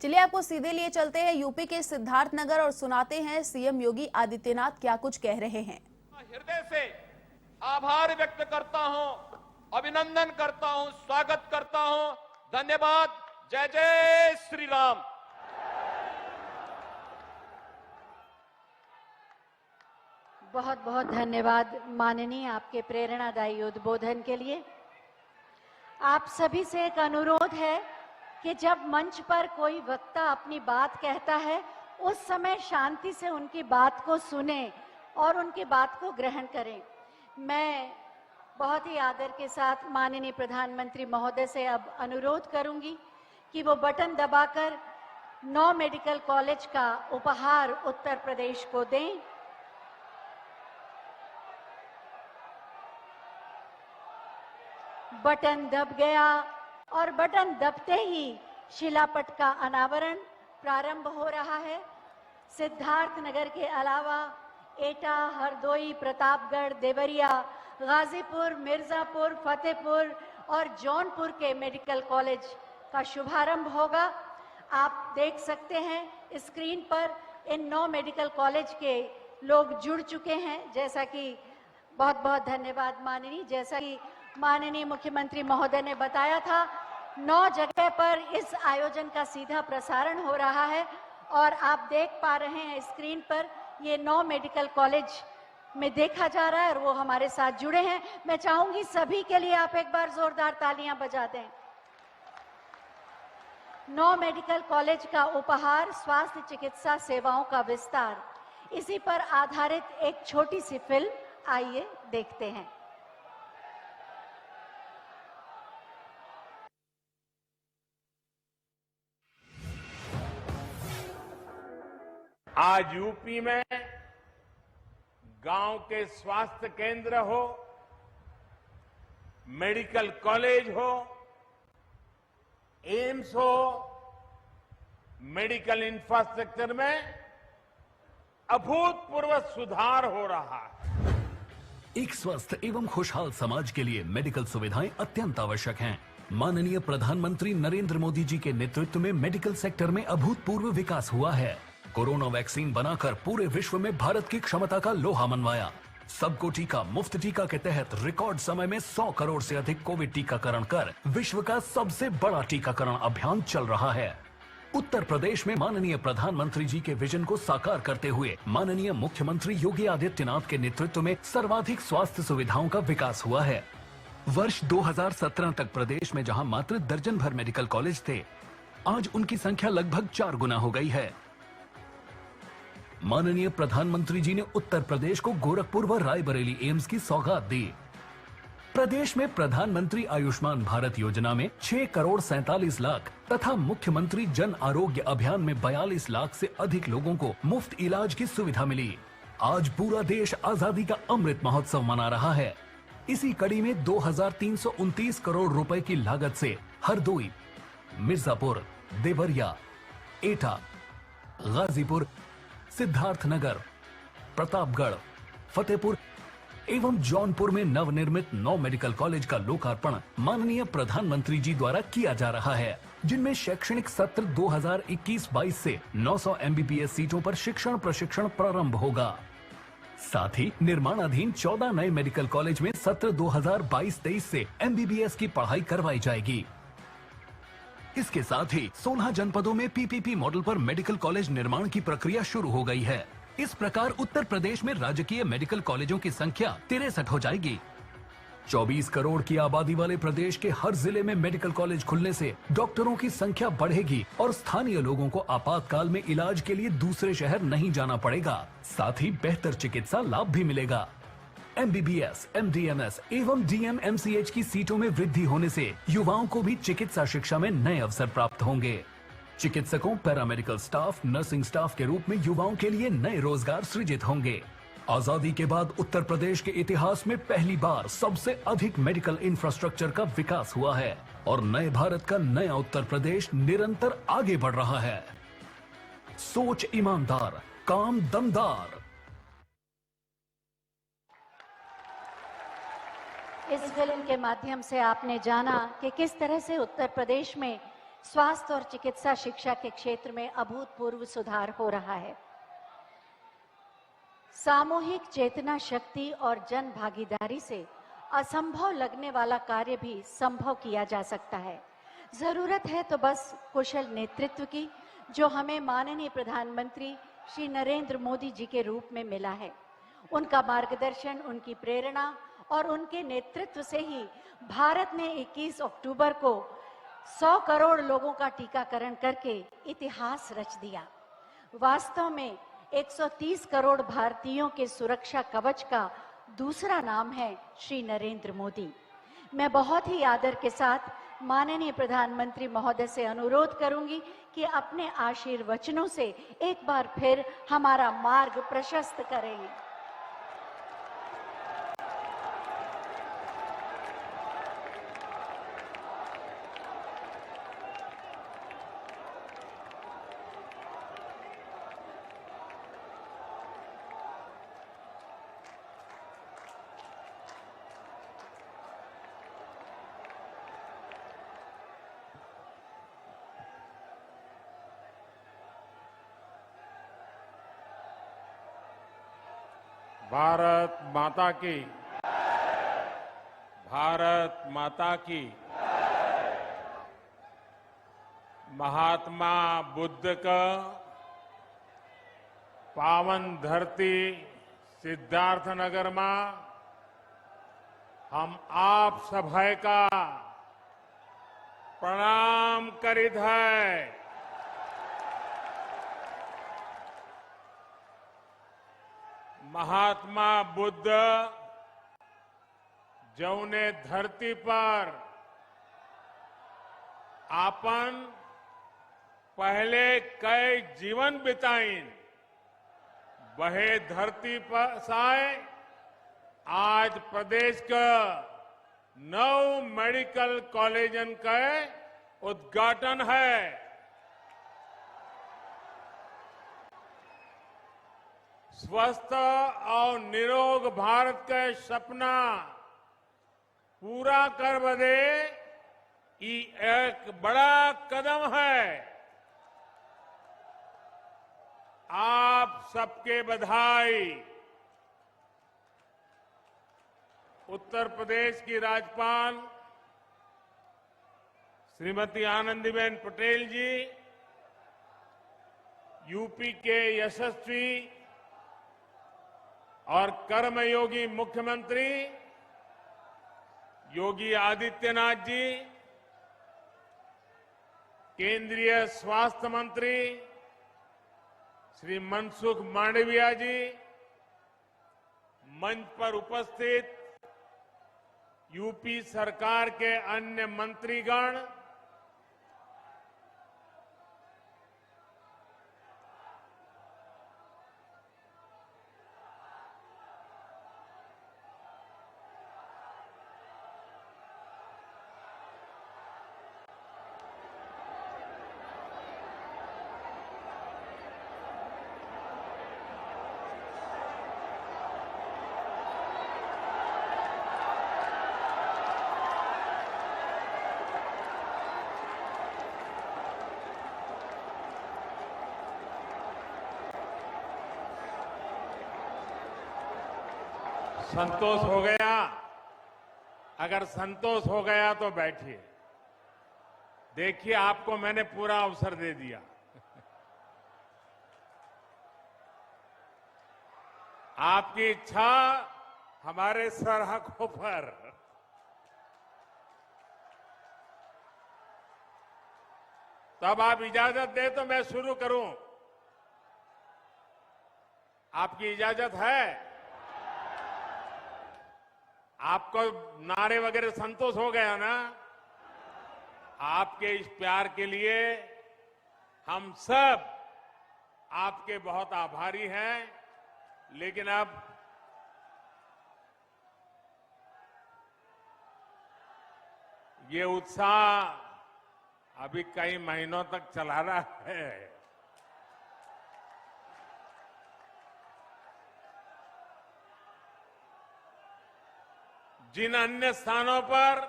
चलिए आपको सीधे लिए चलते हैं यूपी के सिद्धार्थनगर और सुनाते हैं सीएम योगी आदित्यनाथ क्या कुछ कह रहे हैं। हृदय से आभार व्यक्त करता हूं, अभिनंदन करता हूं, स्वागत करता हूं। धन्यवाद। जय जय श्री राम। बहुत बहुत धन्यवाद माननीय, आपके प्रेरणादायी उद्बोधन के लिए। आप सभी से एक अनुरोध है कि जब मंच पर कोई वक्ता अपनी बात कहता है उस समय शांति से उनकी बात को सुने और उनकी बात को ग्रहण करें। मैं बहुत ही आदर के साथ माननीय प्रधानमंत्री महोदय से अब अनुरोध करूंगी कि वो बटन दबाकर 9 मेडिकल कॉलेज का उपहार उत्तर प्रदेश को दें। बटन दब गया और बटन दबते ही शिलापट का अनावरण प्रारंभ हो रहा है। सिद्धार्थनगर के अलावा एटा, हरदोई, प्रतापगढ़, देवरिया, गाजीपुर, मिर्जापुर, फतेहपुर और जौनपुर के मेडिकल कॉलेज का शुभारंभ होगा। आप देख सकते हैं स्क्रीन पर इन 9 मेडिकल कॉलेज के लोग जुड़ चुके हैं। जैसा कि बहुत बहुत धन्यवाद माननीय, जैसा कि माननीय मुख्यमंत्री महोदय ने बताया था, 9 जगह पर इस आयोजन का सीधा प्रसारण हो रहा है और आप देख पा रहे हैं स्क्रीन पर ये 9 मेडिकल कॉलेज में देखा जा रहा है और वो हमारे साथ जुड़े हैं। मैं चाहूंगी सभी के लिए आप एक बार जोरदार तालियां बजा दें। 9 मेडिकल कॉलेज का उपहार, स्वास्थ्य चिकित्सा सेवाओं का विस्तार, इसी पर आधारित एक छोटी सी फिल्म, आइए देखते हैं। आज यूपी में गांव के स्वास्थ्य केंद्र हो, मेडिकल कॉलेज हो, एम्स हो, मेडिकल इंफ्रास्ट्रक्चर में अभूतपूर्व सुधार हो रहा है। एक स्वस्थ एवं खुशहाल समाज के लिए मेडिकल सुविधाएं अत्यंत आवश्यक हैं। माननीय प्रधानमंत्री नरेंद्र मोदी जी के नेतृत्व में मेडिकल सेक्टर में अभूतपूर्व विकास हुआ है। कोरोना वैक्सीन बनाकर पूरे विश्व में भारत की क्षमता का लोहा मनवाया। सबको टीका मुफ्त टीका के तहत रिकॉर्ड समय में 100 करोड़ से अधिक कोविड टीकाकरण कर विश्व का सबसे बड़ा टीकाकरण अभियान चल रहा है। उत्तर प्रदेश में माननीय प्रधानमंत्री जी के विजन को साकार करते हुए माननीय मुख्यमंत्री योगी आदित्यनाथ के नेतृत्व में सर्वाधिक स्वास्थ्य सुविधाओं का विकास हुआ है। वर्ष 2017 तक प्रदेश में जहां मात्र दर्जन भर मेडिकल कॉलेज थे, आज उनकी संख्या लगभग 4 गुना हो गई है। माननीय प्रधानमंत्री जी ने उत्तर प्रदेश को गोरखपुर व रायबरेली एम्स की सौगात दी। प्रदेश में प्रधानमंत्री आयुष्मान भारत योजना में 6 करोड़ 47 लाख तथा मुख्यमंत्री जन आरोग्य अभियान में 42 लाख से अधिक लोगों को मुफ्त इलाज की सुविधा मिली। आज पूरा देश आजादी का अमृत महोत्सव मना रहा है। इसी कड़ी में 2329 करोड़ रुपए की लागत से हरदोई, मिर्जापुर, देवरिया, एटा, गाजीपुर, सिद्धार्थनगर, प्रतापगढ़, फतेहपुर एवं जौनपुर में नवनिर्मित 9 मेडिकल कॉलेज का लोकार्पण माननीय प्रधानमंत्री जी द्वारा किया जा रहा है, जिनमें शैक्षणिक सत्र 2021-22 से 900 MBBS सीटों पर शिक्षण प्रशिक्षण प्रारंभ होगा। साथ ही निर्माणाधीन 14 नए मेडिकल कॉलेज में सत्र 2022-23 से MBBS की पढ़ाई करवाई जाएगी। इसके साथ ही 16 जनपदों में PPP मॉडल पर मेडिकल कॉलेज निर्माण की प्रक्रिया शुरू हो गई है। इस प्रकार उत्तर प्रदेश में राजकीय मेडिकल कॉलेजों की संख्या 63 हो जाएगी। 24 करोड़ की आबादी वाले प्रदेश के हर जिले में मेडिकल कॉलेज खुलने से डॉक्टरों की संख्या बढ़ेगी और स्थानीय लोगों को आपातकाल में इलाज के लिए दूसरे शहर नहीं जाना पड़ेगा। साथ ही बेहतर चिकित्सा लाभ भी मिलेगा। MBBS, MDMS एवं DMMCH की सीटों में वृद्धि होने से युवाओं को भी चिकित्सा शिक्षा में नए अवसर प्राप्त होंगे। चिकित्सकों, पैरामेडिकल स्टाफ, नर्सिंग स्टाफ के रूप में युवाओं के लिए नए रोजगार सृजित होंगे। आजादी के बाद उत्तर प्रदेश के इतिहास में पहली बार सबसे अधिक मेडिकल इंफ्रास्ट्रक्चर का विकास हुआ है और नए भारत का नया उत्तर प्रदेश निरंतर आगे बढ़ रहा है। सोच ईमानदार, काम दमदार। इस फिल्म के माध्यम से आपने जाना कि किस तरह से उत्तर प्रदेश में स्वास्थ्य और चिकित्सा शिक्षा के क्षेत्र में अभूतपूर्व सुधार हो रहा है। सामूहिक चेतना शक्ति और जन भागीदारी से असंभव लगने वाला कार्य भी संभव किया जा सकता है। जरूरत है तो बस कुशल नेतृत्व की, जो हमें माननीय प्रधानमंत्री श्री नरेंद्र मोदी जी के रूप में मिला है। उनका मार्गदर्शन, उनकी प्रेरणा और उनके नेतृत्व से ही भारत ने 21 अक्टूबर को 100 करोड़ लोगों का टीकाकरण करके इतिहास रच दिया। वास्तव में 130 करोड़ भारतीयों के सुरक्षा कवच का दूसरा नाम है श्री नरेंद्र मोदी। मैं बहुत ही आदर के साथ माननीय प्रधानमंत्री महोदय से अनुरोध करूंगी कि अपने आशीर्वचनों से एक बार फिर हमारा मार्ग प्रशस्त करें। भारत माता की, भारत माता की। महात्मा बुद्ध का पावन धरती सिद्धार्थनगर में हम आप सभय का प्रणाम करित है। महात्मा बुद्ध जौने धरती पर आपन पहले कई जीवन बिताइन, वहे धरती पर साए आज प्रदेश का 9 मेडिकल कॉलेजन का उद्घाटन है। स्वस्थ और निरोग भारत का सपना पूरा कर बदे ये एक बड़ा कदम है। आप सबके बधाई। उत्तर प्रदेश की राज्यपाल श्रीमती आनंदीबेन पटेल जी, यूपी के यशस्वी और कर्मयोगी मुख्यमंत्री योगी आदित्यनाथ जी, केंद्रीय स्वास्थ्य मंत्री श्री मनसुख मांडविया जी, मंच पर उपस्थित यूपी सरकार के अन्य मंत्रीगण, संतोष हो गया? अगर संतोष हो गया तो बैठिए। देखिए, आपको मैंने पूरा अवसर दे दिया। आपकी इच्छा हमारे सरहकों पर। तब आप इजाजत दे तो मैं शुरू करूं। आपकी इजाजत है? आपको नारे वगैरह संतोष हो गया ना? आपके इस प्यार के लिए हम सब आपके बहुत आभारी हैं। लेकिन अब ये उत्साह अभी कई महीनों तक चला रहा है। जिन अन्य स्थानों पर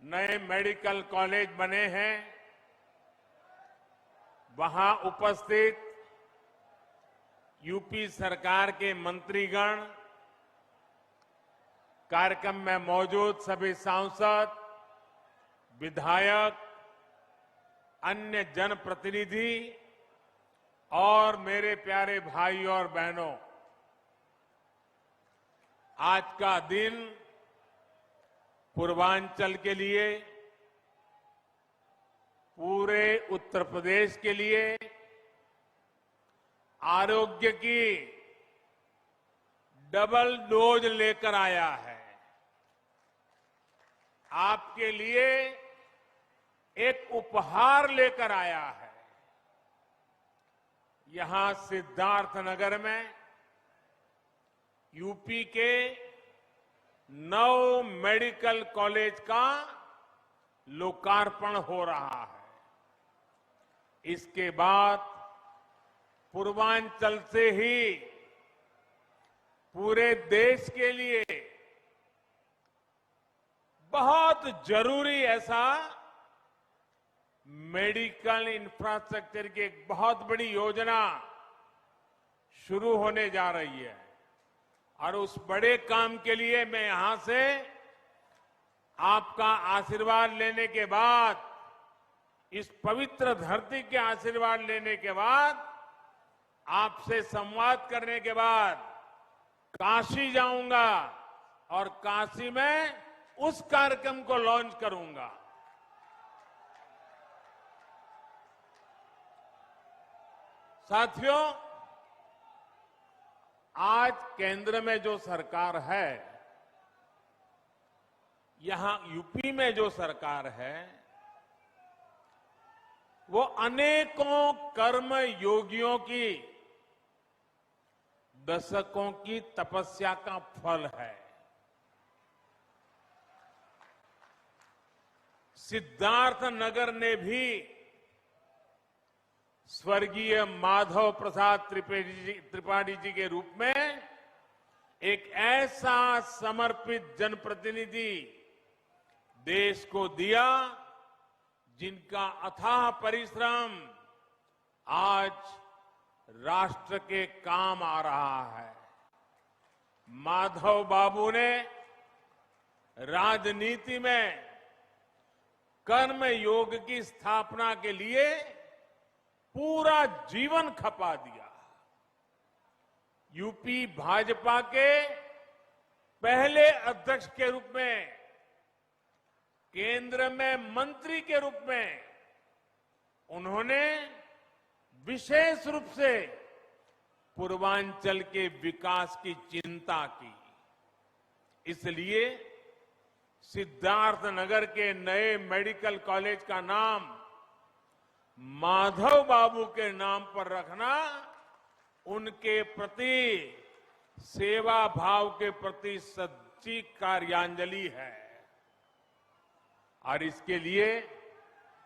नए मेडिकल कॉलेज बने हैं, वहां उपस्थित यूपी सरकार के मंत्रीगण, कार्यक्रम में मौजूद सभी सांसद, विधायक, अन्य जनप्रतिनिधि और मेरे प्यारे भाई और बहनों, आज का दिन पूर्वांचल के लिए, पूरे उत्तर प्रदेश के लिए आरोग्य की डबल डोज लेकर आया है। आपके लिए एक उपहार लेकर आया है। यहां सिद्धार्थनगर में यूपी के 9 मेडिकल कॉलेज का लोकार्पण हो रहा है। इसके बाद पूर्वांचल से ही पूरे देश के लिए बहुत जरूरी ऐसा मेडिकल इंफ्रास्ट्रक्चर की एक बहुत बड़ी योजना शुरू होने जा रही है और उस बड़े काम के लिए मैं यहां से आपका आशीर्वाद लेने के बाद, इस पवित्र धरती के आशीर्वाद लेने के बाद, आपसे संवाद करने के बाद काशी जाऊंगा और काशी में उस कार्यक्रम को लॉन्च करूंगा। साथियों, आज केंद्र में जो सरकार है, यहां यूपी में जो सरकार है, वो अनेकों कर्म योगियों की दशकों की तपस्या का फल है। सिद्धार्थनगर ने भी स्वर्गीय माधव प्रसाद त्रिपाठी जी के रूप में एक ऐसा समर्पित जनप्रतिनिधि देश को दिया, जिनका अथाह परिश्रम आज राष्ट्र के काम आ रहा है। माधव बाबू ने राजनीति में कर्म योग की स्थापना के लिए पूरा जीवन खपा दिया। यूपी भाजपा के पहले अध्यक्ष के रूप में, केंद्र में मंत्री के रूप में उन्होंने विशेष रूप से पूर्वांचल के विकास की चिंता की। इसलिए सिद्धार्थनगर के नए मेडिकल कॉलेज का नाम माधव बाबू के नाम पर रखना उनके प्रति सेवा भाव के प्रति सच्ची कार्यांजलि है। और इसके लिए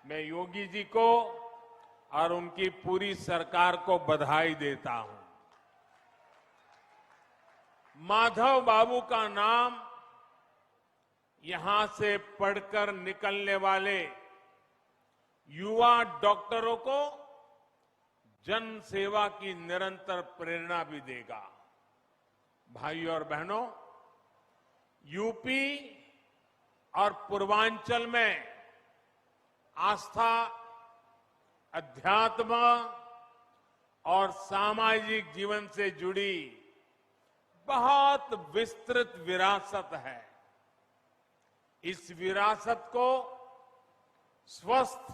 मैं योगी जी को और उनकी पूरी सरकार को बधाई देता हूं। माधव बाबू का नाम यहां से पढ़कर निकलने वाले युवा डॉक्टरों को जन सेवा की निरंतर प्रेरणा भी देगा। भाइयों और बहनों, यूपी और पूर्वांचल में आस्था, अध्यात्म और सामाजिक जीवन से जुड़ी बहुत विस्तृत विरासत है। इस विरासत को स्वस्थ,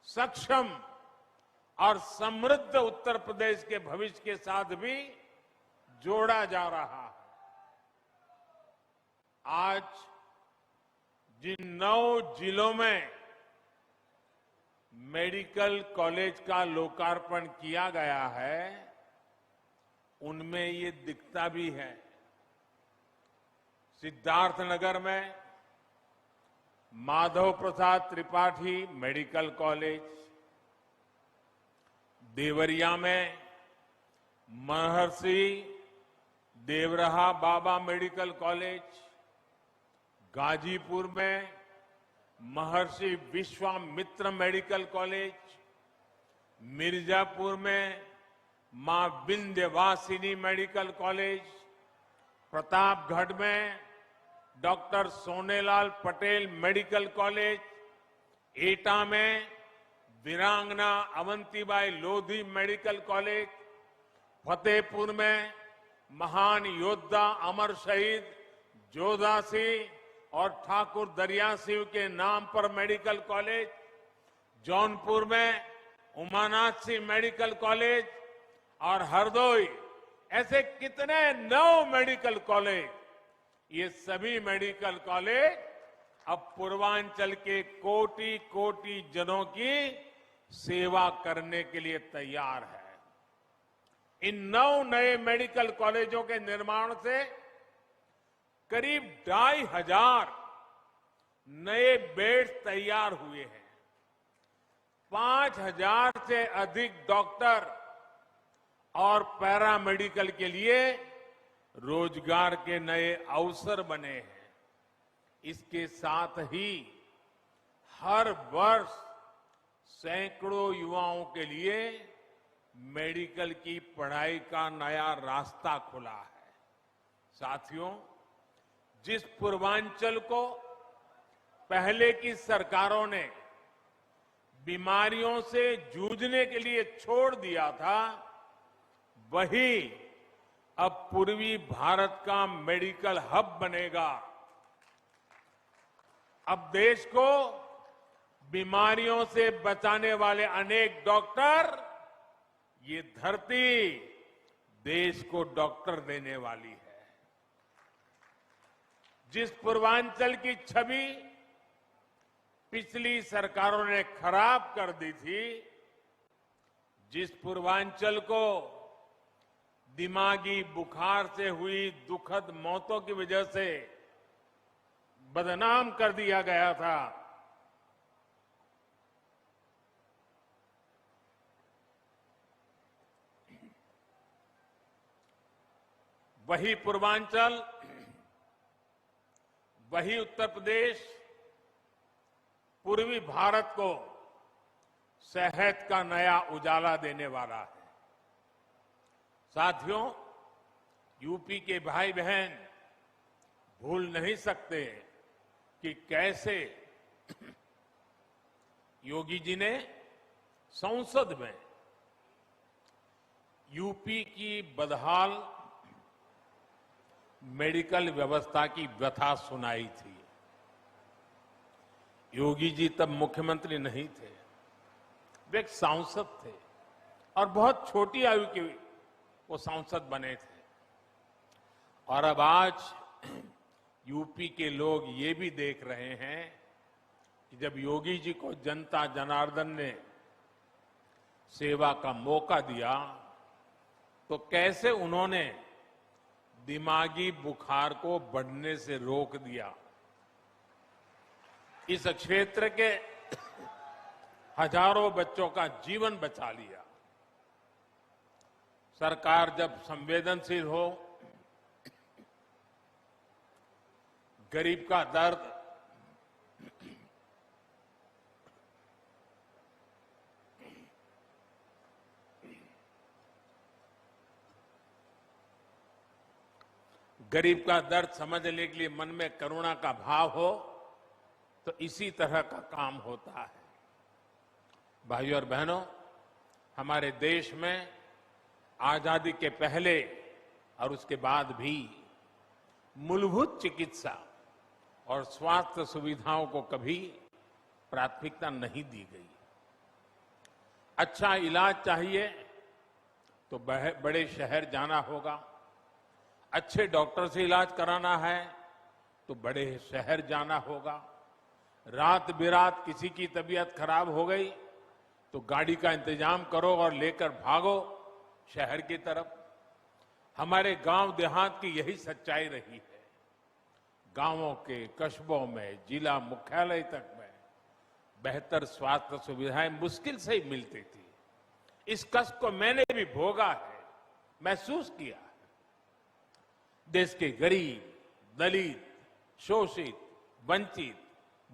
सक्षम और समृद्ध उत्तर प्रदेश के भविष्य के साथ भी जोड़ा जा रहा है। आज जिन 9 जिलों में मेडिकल कॉलेज का लोकार्पण किया गया है, उनमें ये दिखता भी है। सिद्धार्थनगर में माधव प्रसाद त्रिपाठी मेडिकल कॉलेज, देवरिया में महर्षि देवरहा बाबा मेडिकल कॉलेज, गाजीपुर में महर्षि विश्वामित्र मेडिकल कॉलेज, मिर्जापुर में मां विंध्यवासिनी मेडिकल कॉलेज, प्रतापगढ़ में doctor Sonelal Patel medical college, एटा में वीरांगना अवंतीबाई लोधी मेडिकल कॉलेज, फतेहपुर में महान योद्धा अमर शहीद जोधा सिंह और ठाकुर दरिया सिंह के नाम पर मेडिकल कॉलेज, जौनपुर में उमानाथ सिंह मेडिकल कॉलेज और हरदोई, ऐसे कितने 9 मेडिकल कॉलेज। ये सभी मेडिकल कॉलेज अब पूर्वांचल के कोटि कोटि जनों की सेवा करने के लिए तैयार है। इन 9 नए मेडिकल कॉलेजों के निर्माण से करीब 2,500 नए बेड तैयार हुए हैं। 5,000 से अधिक डॉक्टर और पैरामेडिकल के लिए रोजगार के नए अवसर बने हैं। इसके साथ ही हर वर्ष सैकड़ों युवाओं के लिए मेडिकल की पढ़ाई का नया रास्ता खुला है। साथियों, जिस पूर्वांचल को पहले की सरकारों ने बीमारियों से जूझने के लिए छोड़ दिया था, वही अब पूर्वी भारत का मेडिकल हब बनेगा। अब देश को बीमारियों से बचाने वाले अनेक डॉक्टर, ये धरती देश को डॉक्टर देने वाली है। जिस पूर्वांचल की छवि पिछली सरकारों ने खराब कर दी थी, जिस पूर्वांचल को दिमागी बुखार से हुई दुखद मौतों की वजह से बदनाम कर दिया गया था, वही पूर्वांचल, वही उत्तर प्रदेश पूर्वी भारत को सेहत का नया उजाला देने वाला है। साथियों, यूपी के भाई बहन भूल नहीं सकते कि कैसे योगी जी ने संसद में यूपी की बदहाल मेडिकल व्यवस्था की व्यथा सुनाई थी। योगी जी तब मुख्यमंत्री नहीं थे, वे एक सांसद थे और बहुत छोटी आयु के वो सांसद बने थे। और अब आज यूपी के लोग ये भी देख रहे हैं कि जब योगी जी को जनता जनार्दन ने सेवा का मौका दिया, तो कैसे उन्होंने दिमागी बुखार को बढ़ने से रोक दिया। इस क्षेत्र के हजारों बच्चों का जीवन बचा लिया। सरकार जब संवेदनशील हो, गरीब का दर्द समझने के लिए मन में करुणा का भाव हो, तो इसी तरह का काम होता है। भाइयों और बहनों, हमारे देश में आजादी के पहले और उसके बाद भी मूलभूत चिकित्सा और स्वास्थ्य सुविधाओं को कभी प्राथमिकता नहीं दी गई। अच्छा इलाज चाहिए तो बड़े शहर जाना होगा, अच्छे डॉक्टर से इलाज कराना है तो बड़े शहर जाना होगा, रात बिरात किसी की तबीयत खराब हो गई तो गाड़ी का इंतजाम करो और लेकर भागो शहर की तरफ। हमारे गांव देहात की यही सच्चाई रही है। गांवों के कस्बों में जिला मुख्यालय तक में बेहतर स्वास्थ्य सुविधाएं मुश्किल से ही मिलती थी। इस कष्ट को मैंने भी भोगा है, महसूस किया है। देश के गरीब, दलित, शोषित, वंचित,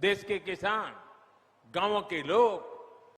देश के किसान, गांवों के लोग